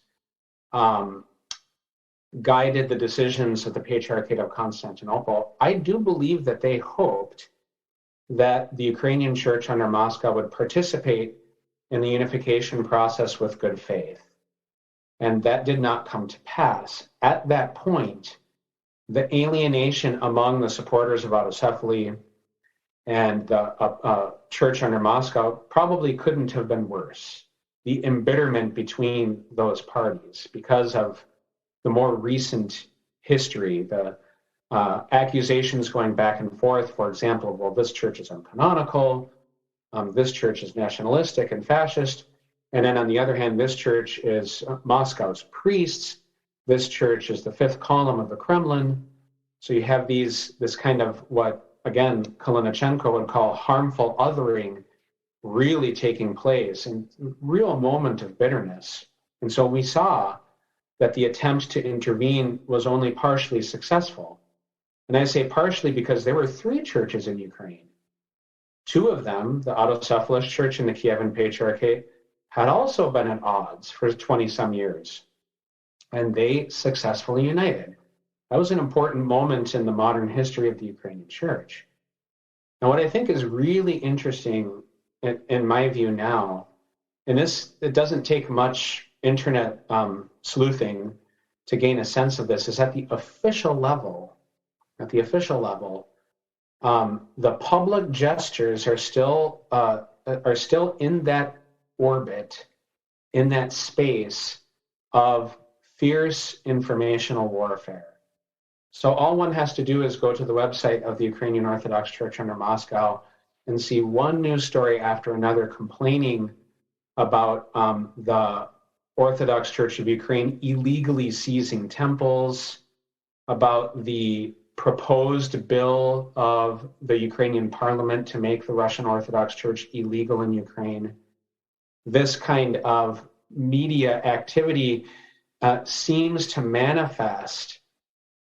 guided the decisions of the Patriarchate of Constantinople, I do believe that they hoped that the Ukrainian Church under Moscow would participate in the unification process with good faith. And that did not come to pass. At that point, the alienation among the supporters of autocephaly and the church under Moscow probably couldn't have been worse. The embitterment between those parties because of the more recent history, the accusations going back and forth, for example, well, this church is uncanonical, this church is nationalistic and fascist, and then on the other hand, this church is Moscow's priests, this church is the fifth column of the Kremlin. So you have this kind of what, again, Denysenko would call harmful othering really taking place, and real moment of bitterness. And so we saw that the attempt to intervene was only partially successful. And I say partially because there were 3 churches in Ukraine. 2 of them, the autocephalous church and the Kievan Patriarchate, had also been at odds for 20-some years. And they successfully united. That was an important moment in the modern history of the Ukrainian Church. Now, what I think is really interesting, in my view now, and it doesn't take much internet sleuthing to gain a sense of this, is at the official level, the public gestures are still in that orbit, in that space of fierce informational warfare. So all one has to do is go to the website of the Ukrainian Orthodox Church under Moscow and see one news story after another complaining about the Orthodox Church of Ukraine illegally seizing temples, about the proposed bill of the Ukrainian parliament to make the Russian Orthodox Church illegal in Ukraine. This kind of media activity seems to manifest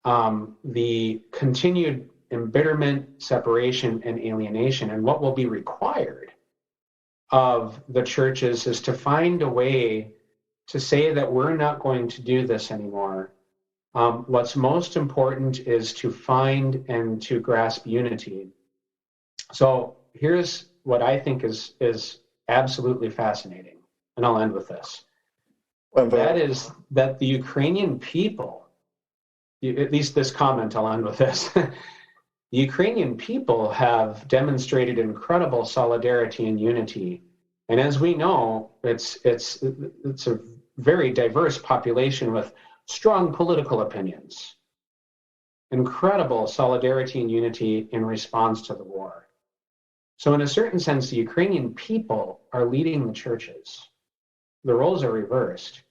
the continued embitterment, separation, and alienation. And what will be required of the churches is to find a way to say that we're not going to do this anymore. What's most important is to find and to grasp unity. So here's what I think is absolutely fascinating, and I'll end with this. That is that the Ukrainian people, at least this comment, I'll end with this. The Ukrainian people have demonstrated incredible solidarity and unity. And as we know, it's a very diverse population with strong political opinions. Incredible solidarity and unity in response to the war. So in a certain sense, the Ukrainian people are leading the churches. The roles are reversed.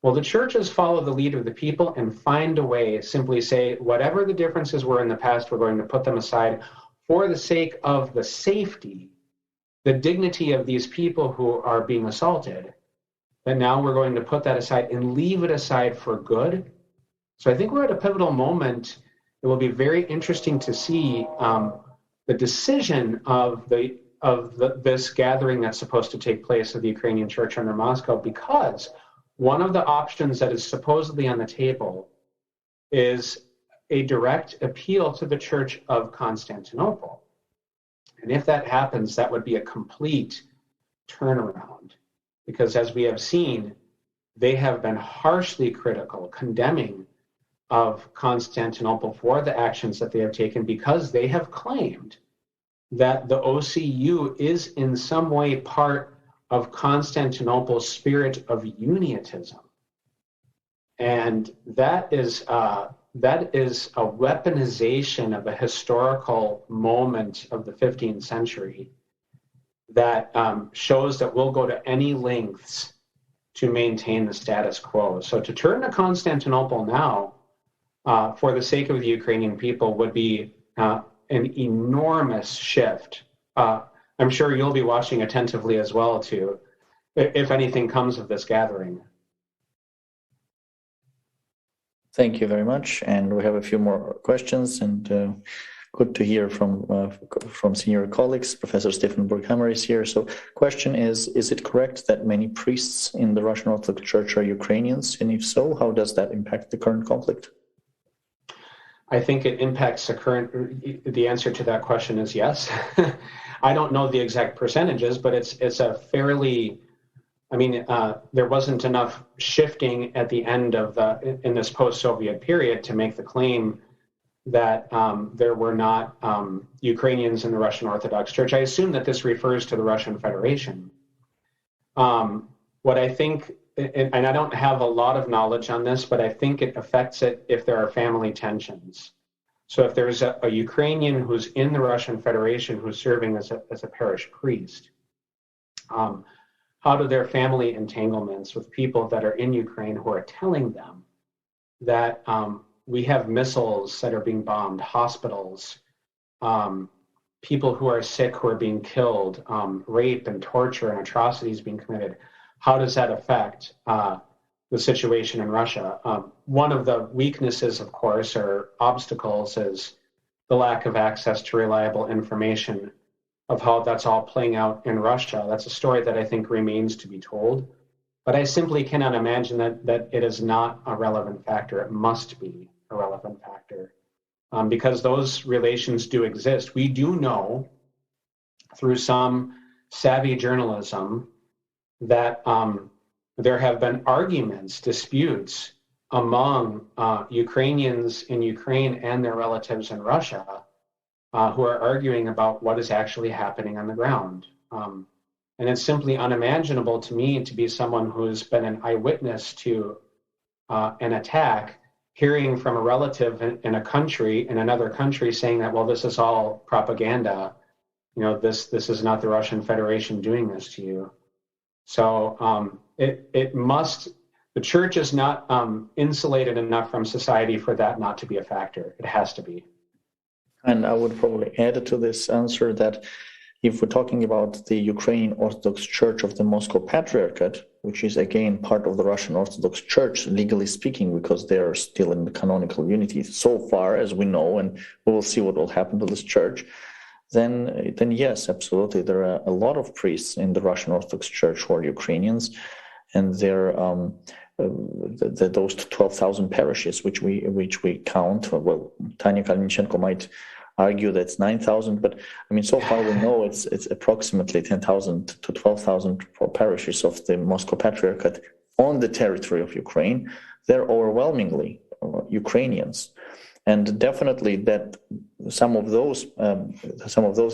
Well, the churches follow the lead of the people and find a way, simply say, whatever the differences were in the past, we're going to put them aside for the sake of the safety, the dignity of these people who are being assaulted. But now we're going to put that aside and leave it aside for good. So I think we're at a pivotal moment. It will be very interesting to see the decision of this gathering that's supposed to take place of the Ukrainian Church under Moscow, because one of the options that is supposedly on the table is a direct appeal to the Church of Constantinople. And if that happens, that would be a complete turnaround, because as we have seen, they have been harshly critical, condemning of Constantinople for the actions that they have taken, because they have claimed that the OCU is in some way part of Constantinople's spirit of uniatism. And that is a weaponization of a historical moment of the 15th century that shows that we'll go to any lengths to maintain the status quo. So to turn to Constantinople now, for the sake of the Ukrainian people, would be an enormous shift. I'm sure you'll be watching attentively as well, too, if anything comes of this gathering. Thank you very much. And we have a few more questions, and good to hear from senior colleagues. Professor Stephen Burghammer is here. So question is it correct that many priests in the Russian Orthodox Church are Ukrainians? And if so, how does that impact the current conflict? I think it impacts the answer to that question is yes. I don't know the exact percentages, but it's a fairly, there wasn't enough shifting at the end in this post-Soviet period to make the claim that there were not Ukrainians in the Russian Orthodox Church. I assume that this refers to the Russian Federation. What I think, and I don't have a lot of knowledge on this, but I think it affects it if there are family tensions. So if there's a Ukrainian who's in the Russian Federation who's serving as a parish priest, how do their family entanglements with people that are in Ukraine who are telling them that we have missiles that are being bombed, hospitals, people who are sick who are being killed, rape and torture and atrocities being committed, how does that affect the situation in Russia? One of the weaknesses, of course, or obstacles is the lack of access to reliable information of how that's all playing out in Russia. That's a story that I think remains to be told. But I simply cannot imagine that it is not a relevant factor. It must be a relevant factor because those relations do exist. We do know through some savvy journalism that there have been arguments, disputes among Ukrainians in Ukraine and their relatives in Russia who are arguing about what is actually happening on the ground. And it's simply unimaginable to me to be someone who's been an eyewitness to an attack, hearing from a relative in another country saying that, well, this is all propaganda. This is not the Russian Federation doing this to you. So the church is not insulated enough from society for that not to be a factor. It has to be. And I would probably add to this answer that if we're talking about the Ukrainian Orthodox Church of the Moscow Patriarchate, which is again part of the Russian Orthodox Church, legally speaking, because they are still in the canonical unity so far as we know, and we will see what will happen to this church, then yes, absolutely, there are a lot of priests in the Russian Orthodox Church who are Ukrainians, and they're those 12,000 parishes which we count. Well, Tanya Kalnichenko might argue that it's 9,000, but so far we know it's approximately 10,000 to 12,000 parishes of the Moscow Patriarchate on the territory of Ukraine. They're overwhelmingly Ukrainians, and definitely that some of those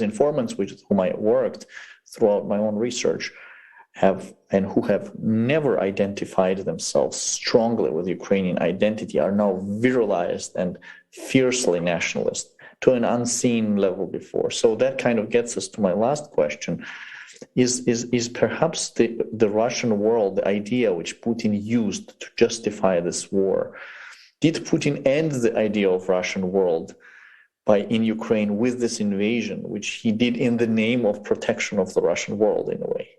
informants with whom I worked throughout my own research who have never identified themselves strongly with Ukrainian identity are now virilized and fiercely nationalist to an unseen level before. So that kind of gets us to my last question. Is perhaps the Russian world, the idea which Putin used to justify this war, did Putin end the idea of Russian world in Ukraine with this invasion, which he did in the name of protection of the Russian world in a way?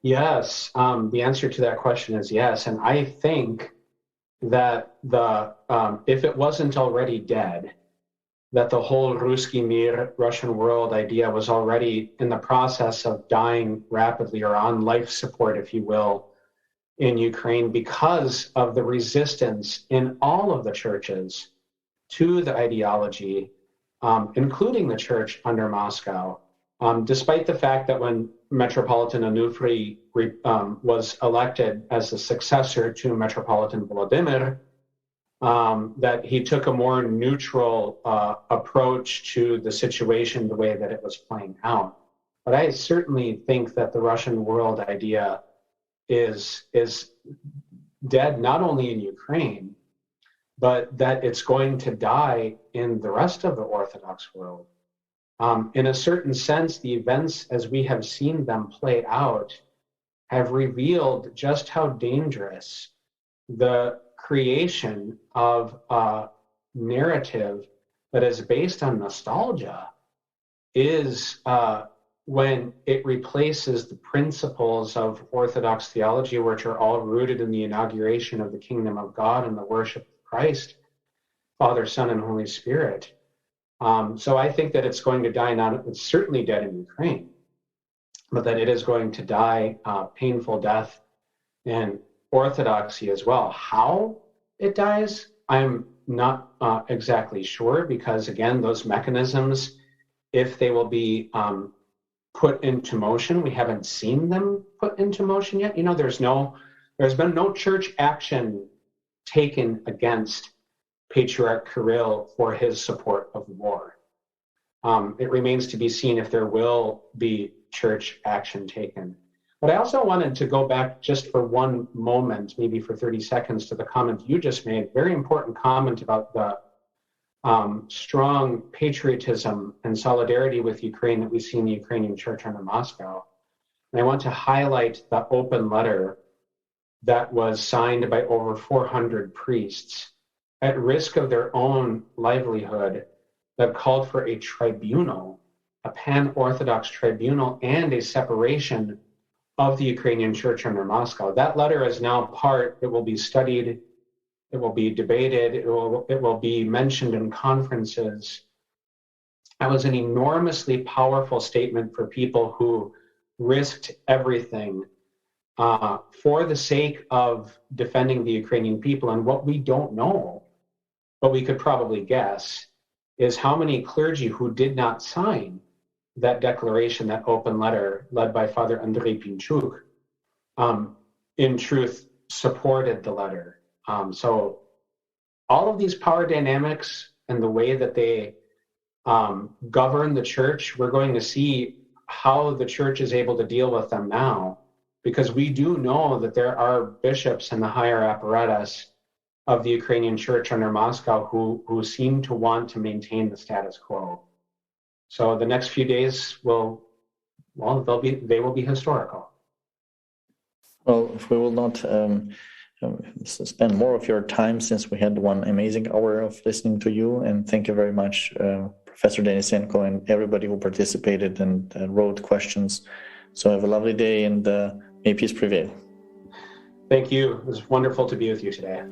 Yes, the answer to that question is yes. And I think that if it wasn't already dead, that the whole Ruski Mir, Russian world idea was already in the process of dying rapidly or on life support, if you will, in Ukraine because of the resistance in all of the churches to the ideology, including the church under Moscow. Despite the fact that when Metropolitan Onufry was elected as the successor to Metropolitan Volodymyr, that he took a more neutral approach to the situation, the way that it was playing out. But I certainly think that the Russian world idea is dead, not only in Ukraine, but that it's going to die in the rest of the Orthodox world. In a certain sense, the events as we have seen them play out have revealed just how dangerous the creation of a narrative that is based on nostalgia is when it replaces the principles of Orthodox theology, which are all rooted in the inauguration of the kingdom of God and the worship of Christ, Father, Son, and Holy Spirit. So I think that it's going to die, it's certainly dead in Ukraine, but that it is going to die painful death in Orthodoxy as well. How it dies, I'm not exactly sure, because again, those mechanisms, if they will be put into motion, we haven't seen them put into motion yet. There's been no church action taken against Patriarch Kirill for his support of war. It remains to be seen if there will be church action taken. But I also wanted to go back just for one moment, maybe for 30 seconds, to the comment you just made. Very important comment about the strong patriotism and solidarity with Ukraine that we see in the Ukrainian Church under Moscow. And I want to highlight the open letter that was signed by over 400 priests at risk of their own livelihood, that called for a tribunal, a pan-Orthodox tribunal, and a separation of the Ukrainian Church under Moscow. That letter is now it will be studied, it will be debated, it will be mentioned in conferences. That was an enormously powerful statement for people who risked everything for the sake of defending the Ukrainian people. And what we don't know, but we could probably guess, is how many clergy who did not sign that declaration, that open letter led by Father Andrei Pinchuk, in truth supported the letter. So all of these power dynamics and the way that they govern the church, we're going to see how the church is able to deal with them now, because we do know that there are bishops in the higher apparatus of the Ukrainian Church under Moscow who seem to want to maintain the status quo. So the next few days they will be historical. Well, if we will not spend more of your time, since we had one amazing hour of listening to you, and thank you very much, Professor Denysenko, and everybody who participated and wrote questions. So have a lovely day, and may peace prevail. Thank you. It was wonderful to be with you today.